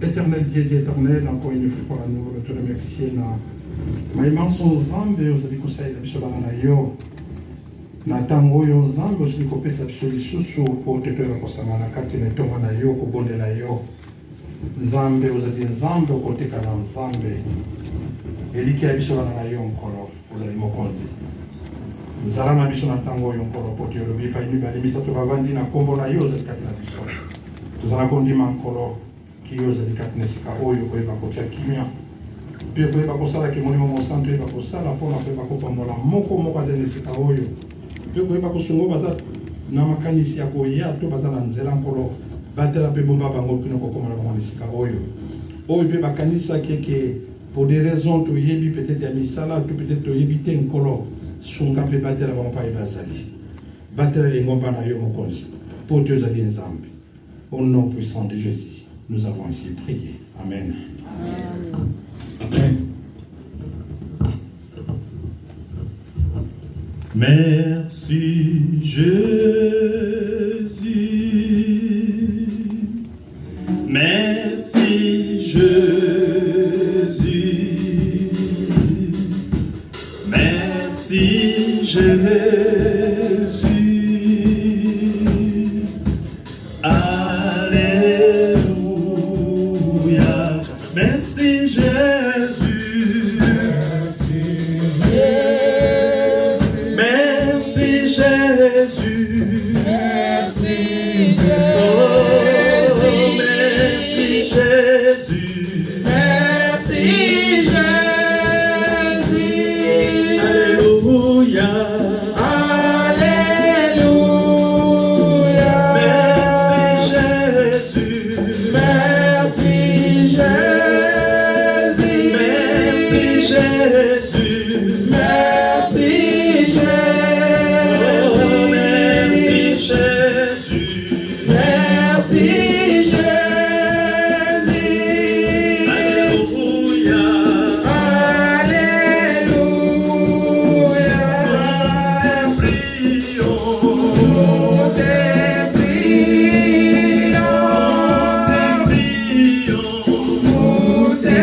Éternel Dieu éternel, encore une fois, nous voulons te remercier. Maïman son zambe, aux amis conseils de Bisola Nayo. Natango yo zambe, aux amis conseils de Bisolisusu, pour te faire Kosamana Katine Tomana yo, Kobondela yo. Zambe, aux amis zambe, au côté Kalan Zambe. Eliki à Bisola Nayo, encore, aux amis Mokonzi. Zalana Bisola Tango yo, encore, pour te rebi, Païmi Balimisa, Tobavandi, na Kombo na yo, aux amis Katina Bisola. Nous allons conduire encore. Kiyoza dikatnesika oyo koyeba kotia kimia pe koyeba kosala ke molimo mosantu koyeba kosala pona koyeba kopambola moko azenesika oyo pe koyeba kosungo baza na makanisi ya koya to baza na nzela nkolo batela pe bomba bango kino kokoma na manisika oyo pe bakanisa keke pour des raisons to yebi peut-être ya misala to peut-être to yebi te nkolo sunga pe batela bango pa ibazali batela lingomba na yo mokonzi pour Dieu za nzambe au nom puissant de Jésus. Nous avons ainsi prié. Amen. Amen. Amen. Merci Jésus. Merci Jésus. Merci Jésus. Merci Jésus. Merci Jésus. Merci Jésus. Oh, merci Jésus. Merci Jésus. Alléluia. Alléluia. Merci Jésus. Merci Jésus. Merci Jésus. Merci Oh, merci Jésus. Jésus. Merci Jésus. Alléluia. Alléluia. Prions. Nous te prions. Nous te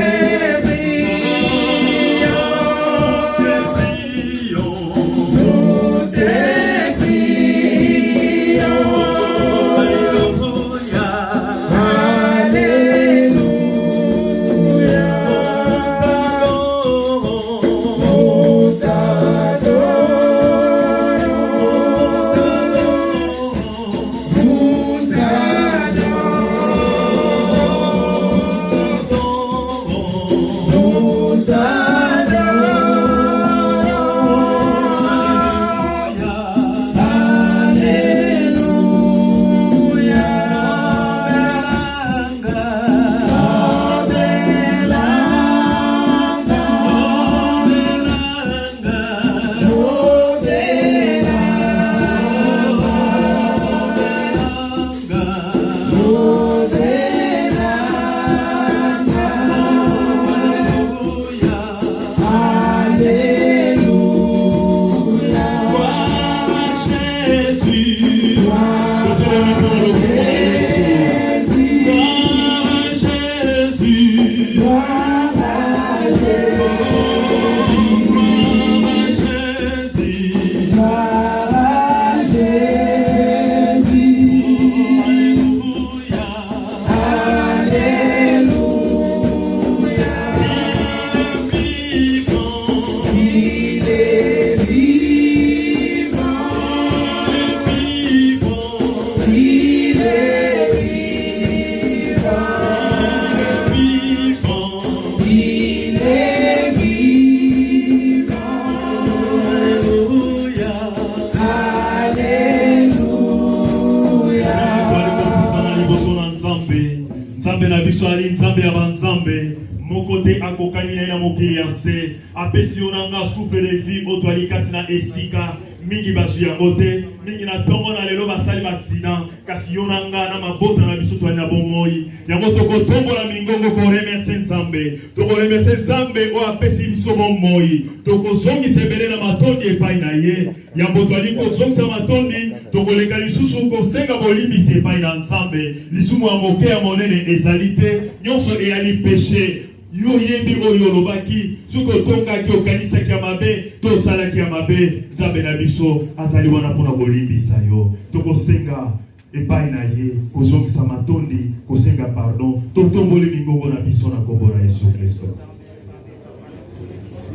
mon côté à kokanina na mokili yanse apesi onanga souffle de vie otwali katina esika mingi basu ya mote mingi na tongo na lelo basali accident kasi yonanga na mabota na biso twana bomoi yango tokotombola mingongo ko remercier Nzambe toko remercier Nzambe o apesi biso bomoi tokozongisa ebele na matondi epai na ye yango twali kozongisa matondi tokoleka lisusu kosenga bolimbisa epai na Nzambe lisumu ya moke ya monene ezali te nyonso eyali péché yo yembi oyo lobaki suko tongaki okanisaki ya mabe tosalaki ya mabe Nzambe na biso azali wana mpona kolimbisa yo tokosenga epai na ye kozongisa matondi kosenga pardon totomboli mingongo na biso na kombo na Yesu Kristo.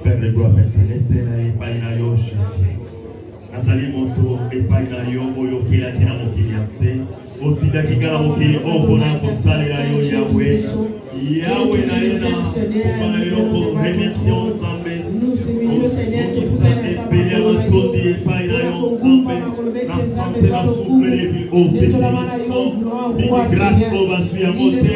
Père de gloire, Père céleste na epai na yo Jésus nazali moto epai na yo oyo okelaki na mokili ya se otindaki nga na mokili oyo mpona kosalela yo Yahweh Yahweh na ye na mpona lelo koremercie Nzambe okokisa ebele ya matondi epai na yo Nzambe na sante na souffle debi opesi biso mingi grâce oyo bazwi yango te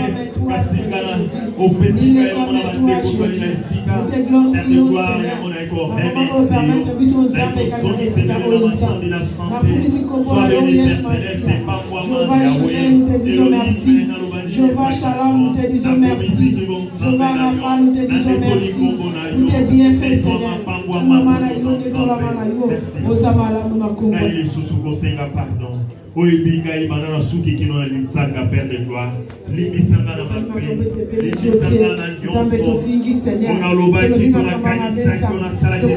kasi ngana opesi nga yango na bandeko twali na esika Père de gloire yango na ekoremercie yo na ekozongisa ebele na matondi na sante sois béni Père céleste epangwa mama Yahweh Elohim na lobandi Jehovah Shalom, nous te disons merci. Jehovah Rapha, nous te disons merci. Nous te bien fait, Seigneur. Pardon. Oibinga imana suki kino na lisanga Père de gloire. Limbisanga na mabe. Limbisanga na nyonso. On a lobaki on a kanisa on a salaki.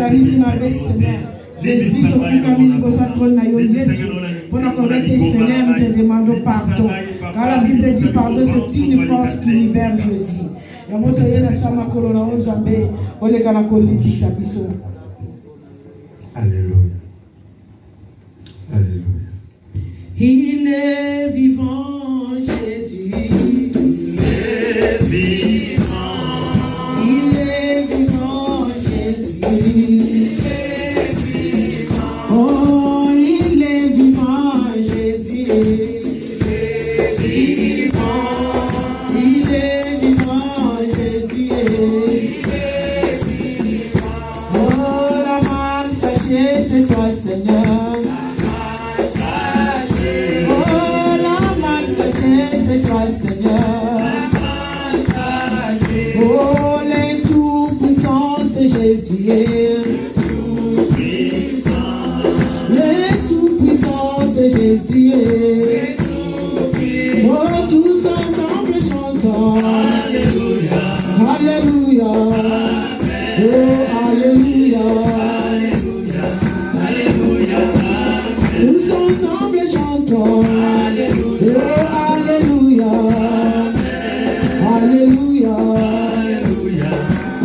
Jésus, te fous comme il besoin de trône na yo Jésus. Pour nous connaître, Seigneur, nous te demandons pardon. Car la Bible dit pardon, c'est une force qui libère Jésus. Et moi, je suis dans sama kolona Nzambe, ole kana kolibisha biso. Alléluia. Alléluia. Il est vivant, Jésus. Il est vivant. Il est vivant, Jésus. Oh, il est vivant, Jésus. Il est vivant. Il est vivant, Jésus. Il est vivant. Oh, la main cachée, c'est toi, Seigneur. Oh, la main cachée, c'est toi, Seigneur. Oh, les tout-puissants, c'est Jésus. Jésus, oh, tous ensemble chantons. Alléluia, Alléluia, oh, Alléluia, Alléluia, tous ensemble chantons. Oh, Alléluia, Alléluia,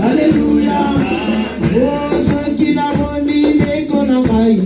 Alléluia, oh, ceux qui n'ont ni l'économie.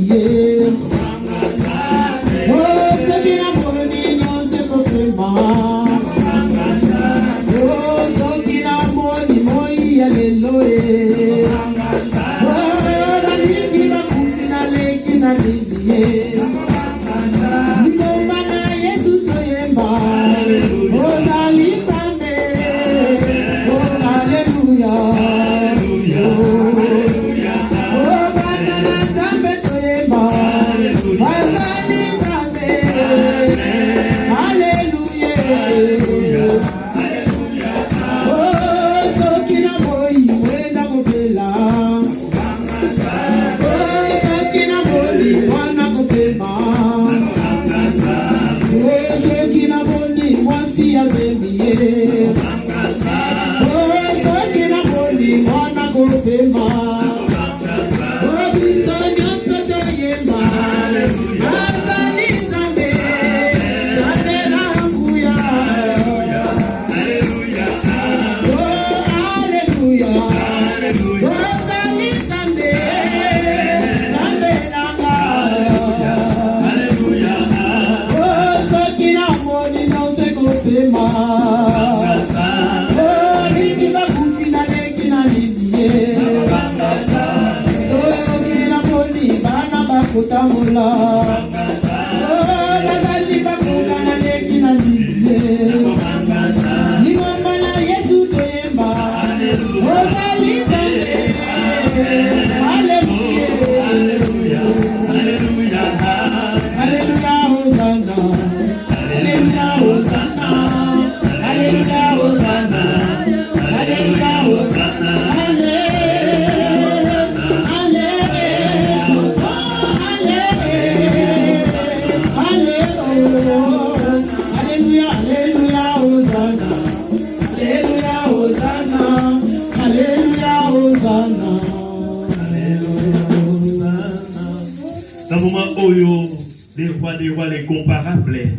moment oyo des rois les comparables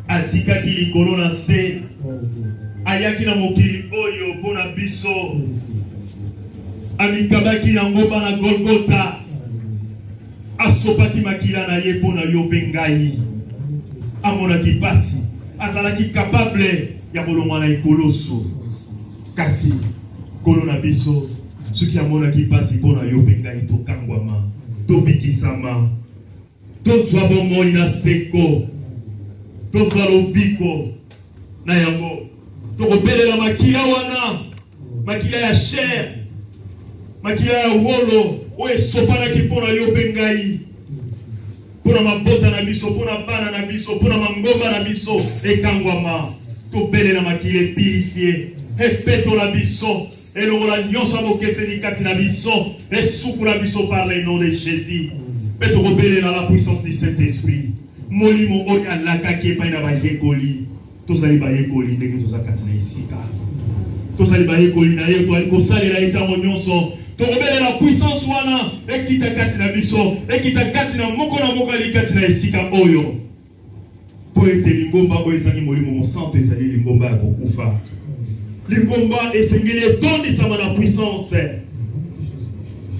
atika ki likolo na se ayaki na mokili oyo pona biso amikabaki na ngomba na Golgotha asopaki makila na ye pona yo bengai amonaki pasi azalaki capable ya bolongwa na ekoloso kasi kolo na biso soki amonaki pasi pona yo bengai tokangwama tobikisama tozwa bomoi na seko tozwa lobiko na yango tokobelela makila wana makila ya chair makila ya wolo oyo esopanaki mpona yo bengai mpona mabota na biso mpona bana na biso mpona mangomba na biso ekangwama tobelela makila epurifie epetola biso elongola nyonso ya bokeseni kati na biso esukula biso par le nom de Jésus mpe tokobelela la puissance du Saint-Esprit molimo oyo alakaki epai na bayekoli tozali bayekoli ndenge toza kati na esika tozali bayekoli na ye toali kosalela ye ntango nyonso tokobelela puissance wana ekita kati na biso ekita kati na moko ali kati na esika oyo po ete lingomba oyo ezangi molimo mosantu ezali lingomba ya kokufa lingomba esengeli etondisama na puissance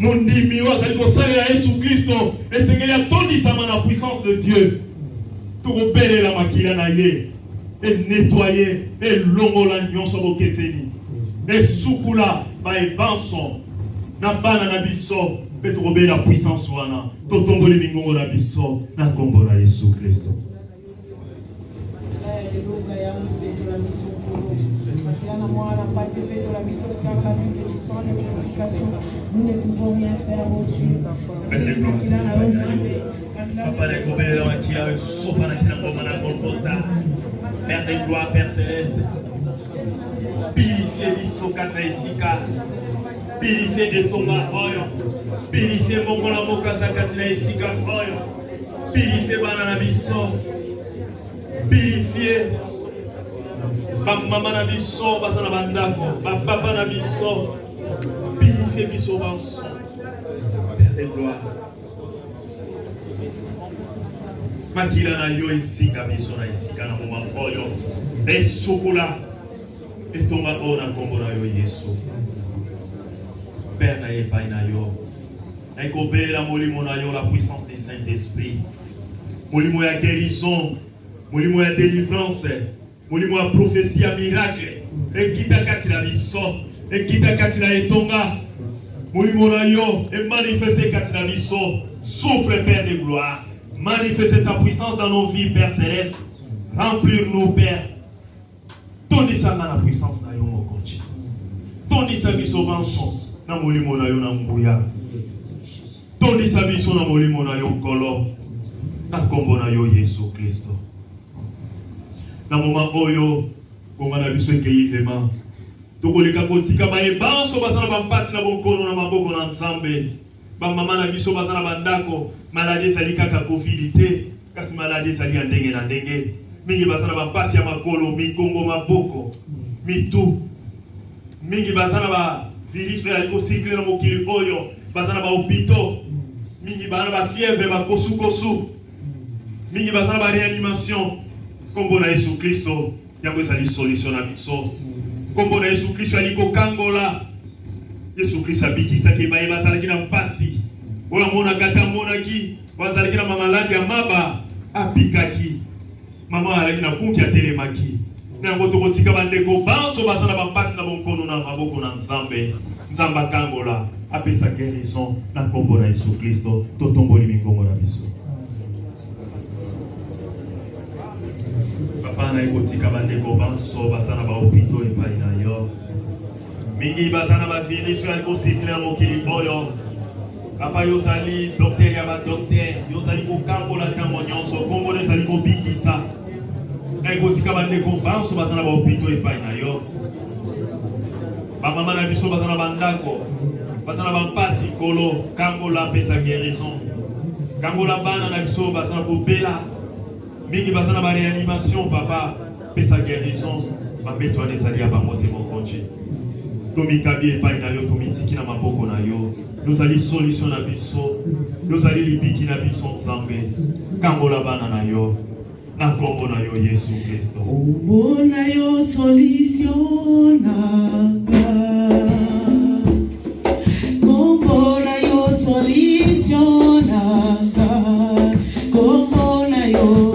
mondimi oyo azali kosalela Yesu Kristo esengeli atondisama na puissance de Dieu tokobelela makila na ye enettoye elongola nyonso bokeseni esukula baebanso na bana na biso mpe tokobelela puissance wana totongoli mingongo na biso na kombo na Yesu Kristo. Nous ne pouvons rien faire au-dessus. Père de gloire, Père céleste, purifiez biso kata esika, purifiez de tonga oyo, purifiez mongola mokaza kati na esika oyo, purifiez bana na biso, purifiez mama na biso, baza na bandako, papa na biso, purifiez biso banso, Père de gloire. Makila na yo isinga biso na isika na moma oyo esukula etonga ona kombo na yo Yesu Père na epai na yo ekobelela molimo na yo la puissance du Saint-Esprit molimo ya guérison molimo ya délivrance molimo ya prophétie ya miracle ekita kati na biso ekita kati na etonga molimo na yo emanifeste kati na biso souffle Père de gloire. Manifeste ta puissance dans nos vies, Père Céleste. Remplir-nous, Père. Tondisa na puissance na yo mokonchi. Tondisa biso banso na molimo na yo na mbuya. Tondisa biso na molimo na yo kolo. Na kombo na yo Yesu Kristo. Na moment oyo konga na biso ekei vraiment. Tokoleka kotika baye banso bazana bampasi na bokono na maboko na Nzambe. Mama na biso bazana bandako maladie ezali kaka covid te kasi maladie ezali ya ndenge na ndenge mingi bazana bampasi ya makolo mikongo maboko mitu mingi bazana ba virus ya kosikle na mokili oyo bazana ba hopito mingi bazana ba fièvre ba kosu mingi bazana ba réanimation kombo na Yesu Kristo yango ezali solution na biso kombo na Yesu Kristo ali kokangola Yesu Kristo abikisaki baye bazalaki na mpasi oyo mona kata monaki bazalaki na mamaladi ya maba abikaki mama alaki na kunki atelemaki nango tokotika bandeko banso bazana bampasi na bonkono na maboko na Nzambe Nzamba kangola apesa guérison na kombo na Yesu Kristo totomboli mingongo na biso papa na ekotika bandeko banso bazana ba hopito epai na yo mingi bazana ba virus ya kosikle na mokili oyo papa yozali docteur ya ba docteur yozali kokambola ntango nyonso kombo ezali kobikisa ekotika bandeko banso bazana ba hopito epai na yo bamama na biso bazana bandako bazana bampasi kolo kangola pesa guérison kangola bana na biso bazana kobela mingi bazana ba réanimation papa pesa guérison babeto ezali ya bamote mokonje tomikabi epai na yo tomitiki na maboko na yo tozali solution na biso tozali libiki na biso nzambe kambola bana na yo na nkombo na yo Yesu Kristo kombo na yo solution nanga kombo na yo solution nanga kombo na yo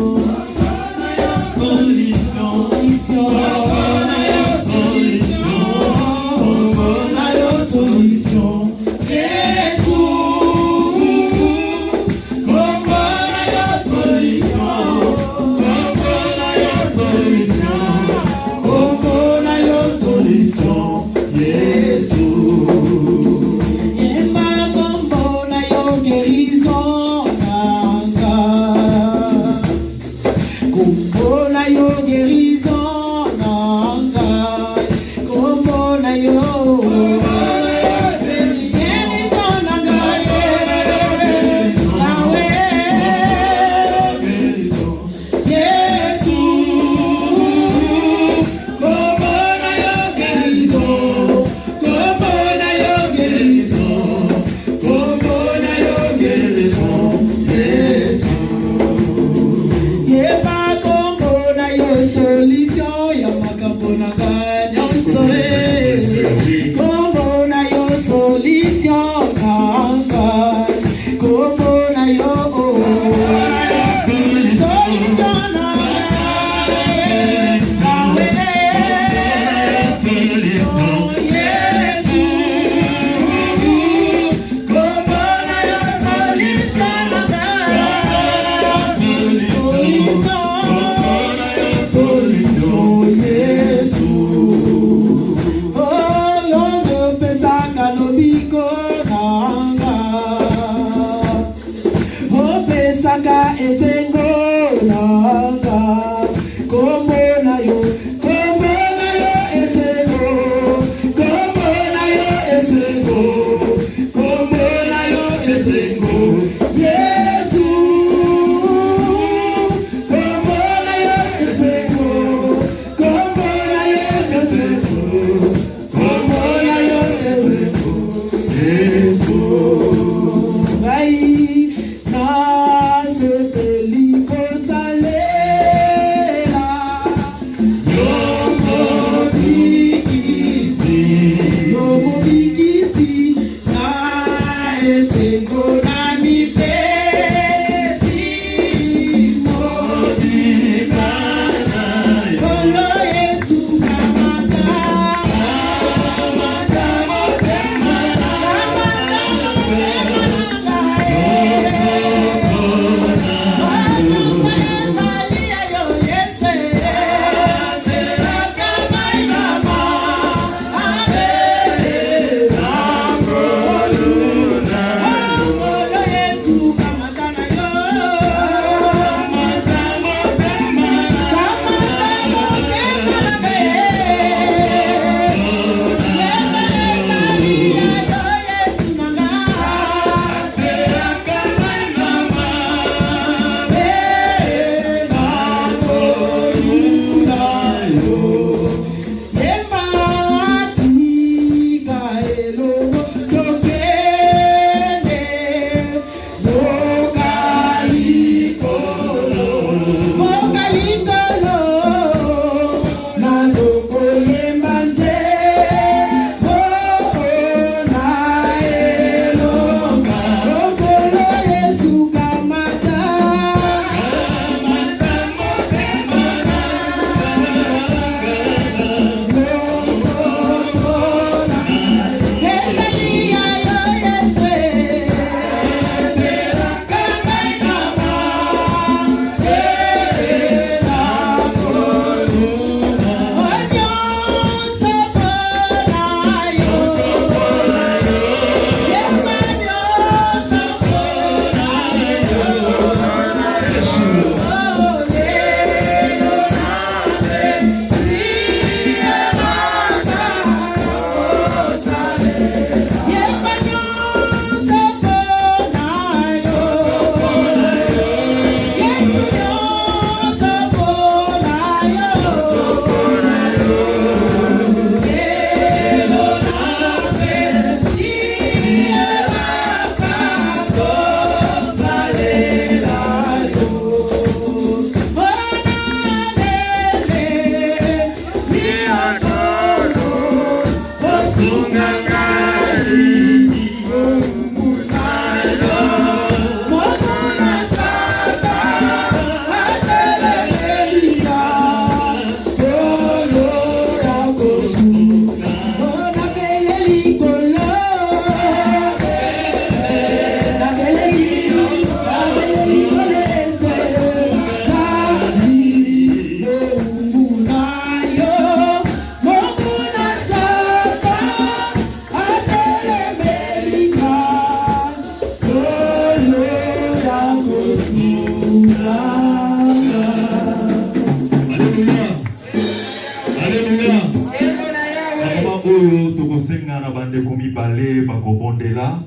mibale bakobondela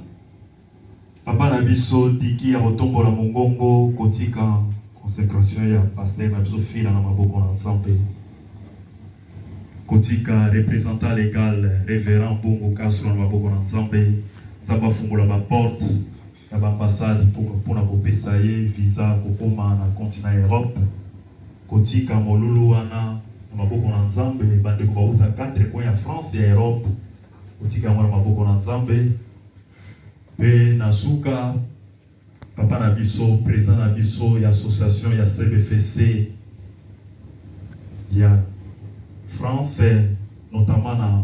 papa na biso tiki ya kotombola mongongo kotika consécration ya pasteur na biso fila na maboko na Nzambe kotika représentant légal révérend Bongo Castro na maboko na Nzambe Nzambe afungola ba porte ya ba ambassade mpona kopesa ye visa kokoma na continent Europe kotika molulu wana na maboko na Nzambe bandeko bauta 4 coins ya France ya Europe kotika mwana maboko na Nzambe pe na suka papa na biso président na biso ya association ya CBFC ya France notamment na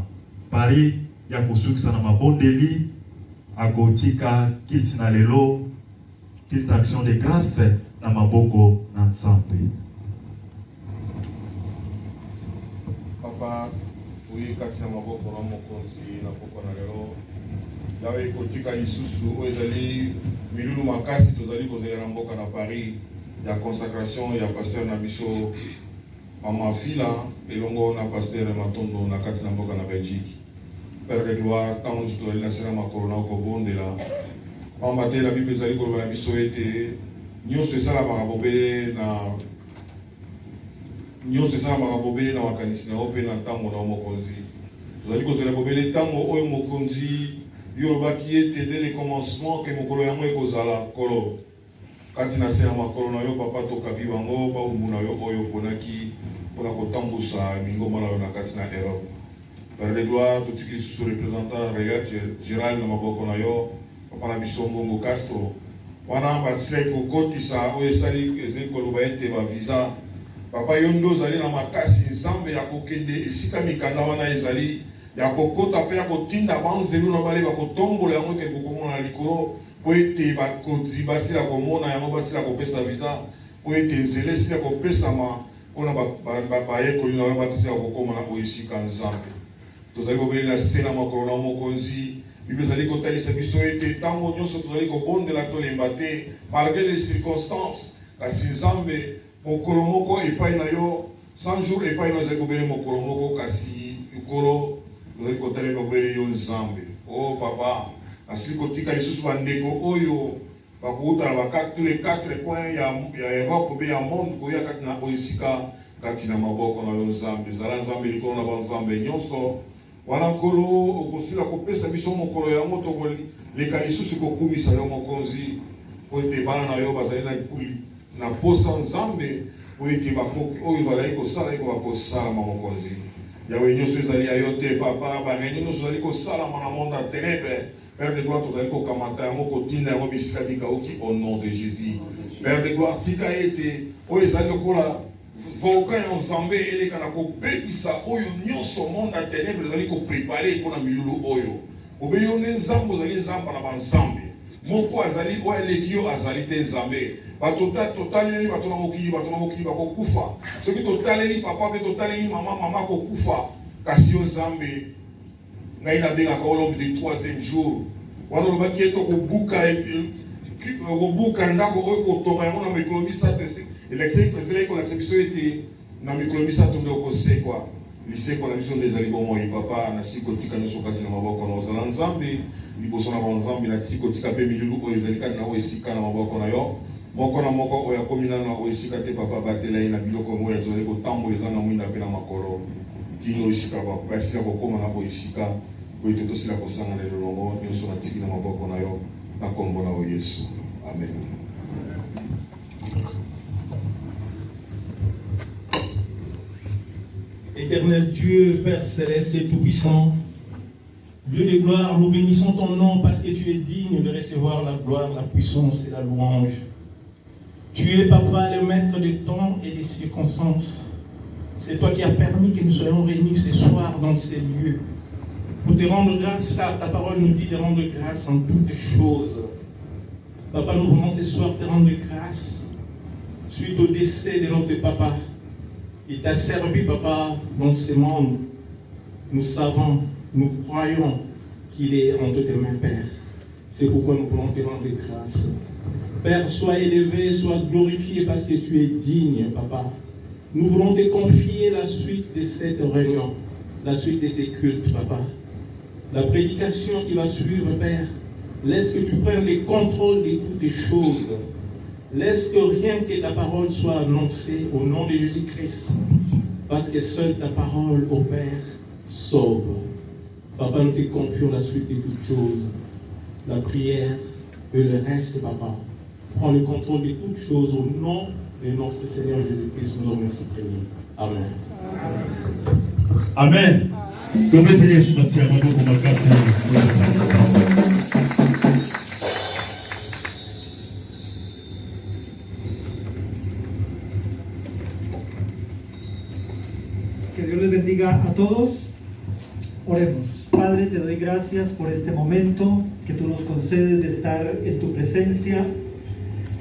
Paris ya kusukisa na mabondeli akotika kilti na lelo kilti action de grâce na maboko na Nzambe. Papa oui kati na maboko na mokonzi na poko na lelo yawe kotika lisusu oyo ezali milulu makasi tozali kozela na mboka na Paris ya consacration ya pasteur na biso mama fila elongo na pasteur Matondo na kati na mboka na Belgique. Père de gloire tant nous tozali na sena makolo na kobondela pamba te la Bible ezali koloba na biso ete nyonso esalamaka bobele na makanisi na yo mpe na ntango na yo mokonzi tozali kozela bobele ntango oyo mokonzi yolobaki ete dès le commencement ke mokolo yango ekozala kolo kati na se ya makolo na yo papa tokabi bango bawumbu na yo oyo oponaki mpona kotambusa mingomba na yo na kati na Europe. Père de gloire totiki lisusu représentant général na maboko na yo papa na biso Bongo Castro wana batilaki kokotisa oyo ezali koloba ete bavisa papa yo nde ozali na makasi Nzambe ya kokende esika mikanda wana ezali ya kokota pe ya kotinda banzelu na bale bakotombola yango ke kokomona likolo po ete bakonzi basila komona yango basila kopesa visa po ete nzela esila kopesama mpona bayekoli na yo batosila kokomona esika Nzambe tozali kobele na se na makolo na mokonzi Bible ezali kotalisa biso ete ntango nyonso tozali kobondela tolemba te malgré les circonstances kasi Nzambe mokolo moko epai na yo 100 jours epai na ezali kobele mokolo moko kasi likolo tozali kotalela kobele yo Nzambe. Oh papa asili kotika lisusu bandeko oyo bakouta na tous les 4 coins ya Europe pe ya monde koya kati na esika kati na maboko na yo Nzambe zala Nzambe likolo na banzambe nyonso wana nkolo okosila kopesa biso mokolo yango tokoleka lisusu kokumisa yo mokonzi po ete bana na yo bazali na posa Nzambe po ete bakoki oyo bazali kosala eko bakosalama mokonzi yawe nyonso ezali ya yo te papa bareunion nyonso ezali kosalama na monde ya ténèbre. Père de gloire tozali kokamata yango kotinda yango bisika bikauki au nom de Jésus. Père de gloire tika ete oyo ezali lokola volcan ya Nzambe eleka na kobebisa oyo nyonso monde ya ténèbre ezali koprepare mpona milulu oyo obeli yo nde Nzambe ozali Nzambe na banzambe moko azali oyo eleki yo azali te Nzambe bato totaleli bato na mokili bakokufa soki totaleli papa mpe totaleli mama kokufa kasi yo Nzambe ngai nabengaka l'homme du 3e jour wana olobaki ete kobuka ndako oyo kotonga yango na mikolo misato ezalaki kolakisa biso ete na mikolo misato nde okosekwa liseko na biso nde ezali bomoi papa nasili kotika nyonso kati na maboko na ozala Nzambe liboso na banzambe nasili kotika mpe milulu oyo ezali kati na oyo esika na maboko na yo moko na moko oyo akomi nano na oyo esika te papa batela ye na biloko moya tozali kotambola eza na mwinda mpe na makolo kino esika basila kokóma na oyo esika oyo te tosila kosanga na lelongo nyonso natiki na maboko na yo na kombo na oyo Yesu amen. Éternel Dieu, Père céleste et tout-puissant, Dieu de gloire, nous bénissons ton nom parce que tu es digne de recevoir la gloire, la puissance et la louange. Tu es, Papa, le maître des temps et des circonstances. C'est toi qui as permis que nous soyons réunis ce soir dans ces lieux. Pour te rendre grâce, car ta parole nous dit de rendre grâce en toutes choses. Papa, nous voulons ce soir te rendre grâce suite au décès de notre papa. Il t'a servi, papa, dans ce monde. Nous savons, nous croyons qu'il est entre tes mains, Père. C'est pourquoi nous voulons te rendre grâce. Père, sois élevé, sois glorifié parce que tu es digne, papa. Nous voulons te confier la suite de cette réunion, la suite de ces cultes, papa. la prédication qui va suivre, Père. Laisse que tu prennes les contrôles de toutes les choses. Laisse que rien que ta parole soit annoncée au nom de Jésus-Christ. Parce que seule ta parole, ô Père, sauve. Papa, nous te confions la suite de toutes choses. La prière et le reste, Papa. Prends le contrôle de toutes choses au nom de notre Seigneur Jésus-Christ. Nous avons ainsi prié. Amen. Amen. Que Dios les bendiga a todos. Oremos. Padre, te doy gracias por este momento que tú nos concedes de estar en tu presencia.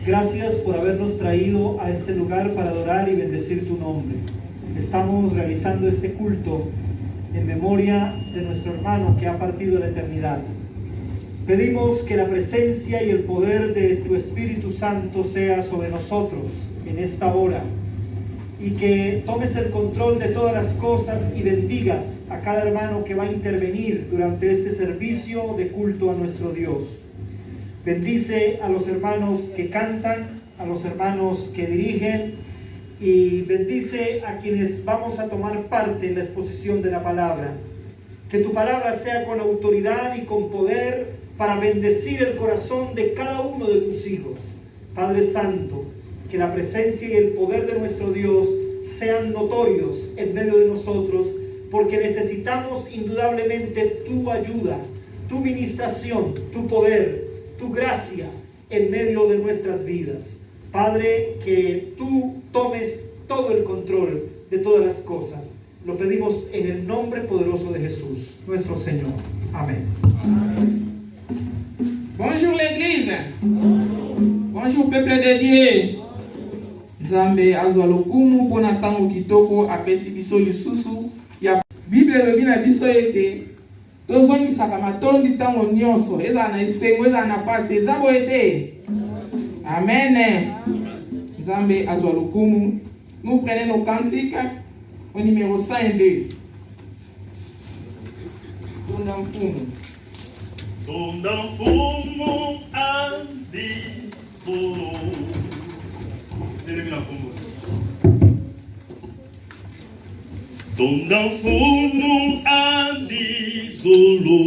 Gracias por habernos traído a este lugar para adorar y bendecir tu nombre. Estamos realizando este culto en memoria de nuestro hermano que ha partido a la eternidad. Pedimos que la presencia y el poder de tu Espíritu Santo sea sobre nosotros en esta hora y que tomes el control de todas las cosas y bendigas a cada hermano que va a intervenir durante este servicio de culto a nuestro Dios. Bendice a los hermanos que cantan, a los hermanos que dirigen y bendice a quienes vamos a tomar parte en la exposición de la palabra. Que tu palabra sea con autoridad y con poder para bendecir el corazón de cada uno de tus hijos. Padre Santo, que la presencia y el poder de nuestro Dios sean notorios en medio de nosotros, porque necesitamos indudablemente tu ayuda, tu ministración, tu poder, tu gracia en medio de nuestras vidas. Padre, que tú tomes todo el control de todas las cosas. Lo pedimos en el nombre poderoso de Jesús, nuestro Señor. Amén. Bonjour l'église. Bonjour peuple de Dieu. Nzambe azwa lokumu pona tango kitoko apesi biso lisusu ya Bible elobi na biso ete tozongisaka matondi tango nyonso ezala na esengo ezala na pasi eza boye te. Amen. Nzambe azwa lokumu. Nous prenons nos cantiques au numéro 102. Tonda mfumu. Tonda mfumu andi solo. Tonda mfumu andi solo.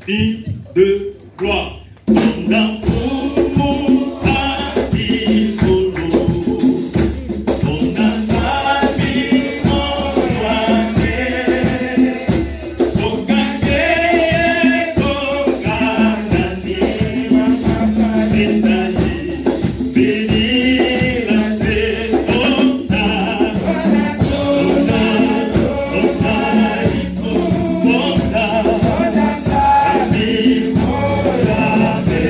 1, 2, 3. Tonda mfumu andi solo. Tonda sabi moane. Tokake, tokanani. Endaye, venira te tonda. Tonda, tonda, tonda. Ami morame.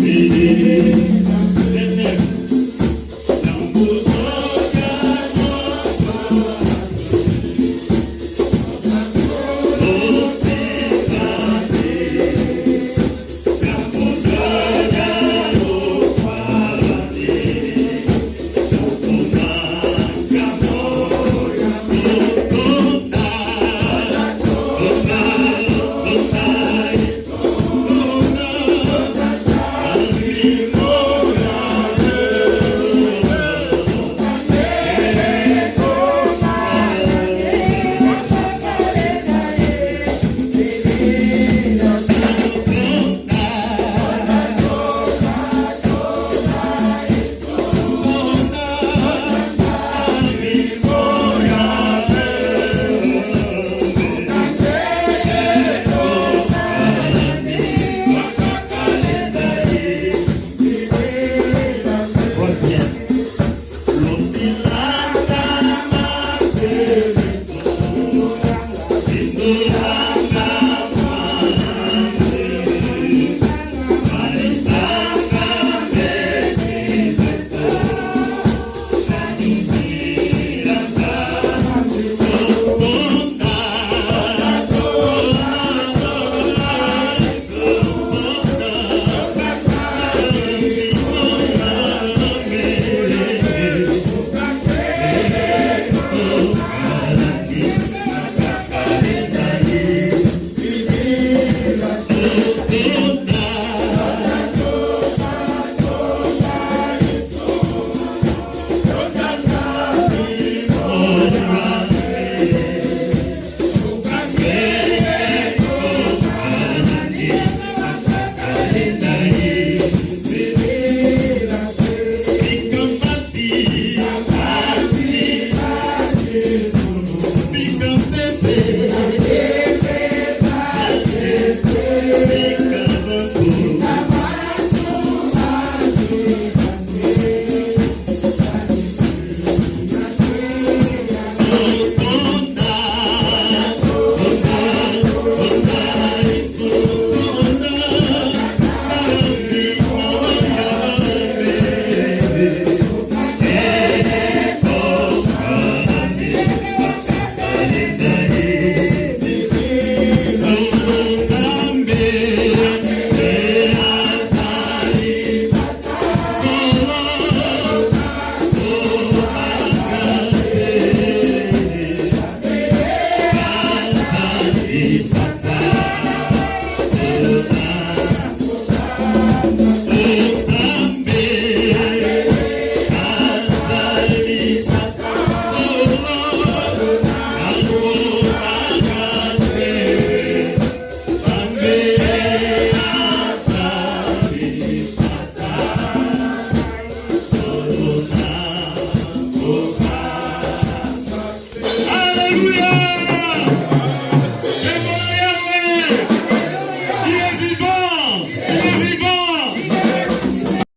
Thank you.